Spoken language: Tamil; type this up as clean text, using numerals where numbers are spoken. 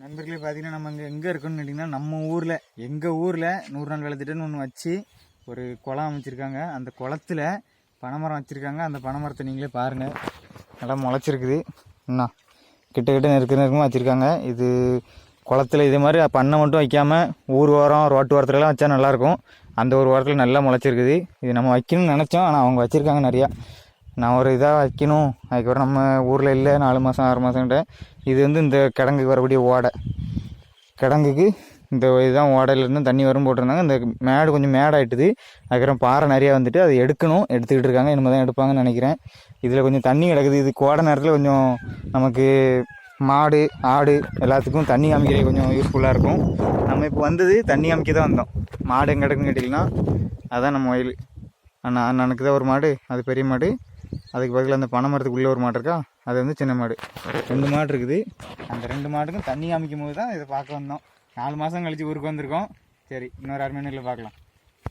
நண்பர்களே பார்த்தீங்கன்னா நம்ம இங்கே எங்கே இருக்கோம்னு கேட்டிங்கன்னா நம்ம ஊரில் எங்கள் ஊரில் 100 நாள் வேலை திட்டம்னு ஒன்று வச்சு ஒரு குளம் அமைச்சிருக்காங்க. அந்த குளத்தில் பனைமரம் வச்சுருக்காங்க. அந்த பனைமரத்தை நீங்களே பாருங்கள், நல்லா முளைச்சிருக்குது. இன்னும் கிட்ட நெருக்கமாக வச்சுருக்காங்க. இது குளத்தில் இதே மாதிரி பண்ணை மட்டும் வைக்காமல் ஊர் ஓரம் ரோட்டு ஓரத்துலலாம் வச்சா நல்லாயிருக்கும். அந்த ஒரு ஓரத்தில் நல்லா முளைச்சிருக்குது. இது நம்ம வைக்கணும்னு நினச்சோம், ஆனால் அவங்க வச்சுருக்காங்க நிறையா. நான் ஒரு இதாக வைக்கணும், அதுக்கப்புறம் நம்ம ஊரில் இல்லை 4 மாதம் 6 மாதம்கிட்ட. இது வந்து இந்த கிடங்குக்கு வரக்கூடிய ஓடை, கிடங்குக்கு இந்த இதுதான் ஓடையிலேருந்து தண்ணி வரும் போட்டிருந்தாங்க. இந்த மேடு கொஞ்சம் மேடாயிட்டுது. அதுக்கப்புறம் பாறை நிறையா வந்துட்டு அதை எடுத்துக்கிட்டு இருக்காங்க. இனிமேல் தான் எடுப்பாங்கன்னு நினைக்கிறேன். இதில் கொஞ்சம் தண்ணி கிடக்குது. இது கோடை நேரத்தில் கொஞ்சம் நமக்கு மாடு ஆடு எல்லாத்துக்கும் தண்ணி காமிக்கிறது கொஞ்சம் யூஸ்ஃபுல்லாக இருக்கும். நம்ம இப்போ வந்தது தண்ணி காமிக்க தான் வந்தோம். மாடு எங்கே கிடக்குன்னு கேட்டிங்கன்னா அதுதான் நம்ம வயல். அண்ணனுக்கு தான் ஒரு மாடு, அது பெரிய மாடு. அதுக்கு பதில் அந்த பனை மரத்துக்குள்ளே ஒரு மாடு இருக்கா, அது வந்து சின்ன மாடு. 2 மாடு இருக்குது. அந்த 2 மாட்டுக்கும் தண்ணி காமிக்கும் போது தான் இதை பார்க்க வந்தோம். 4 மாதம் கழித்து ஊருக்கு வந்திருக்கோம். சரி, இன்னொரு 6 மணியில் பார்க்கலாம்.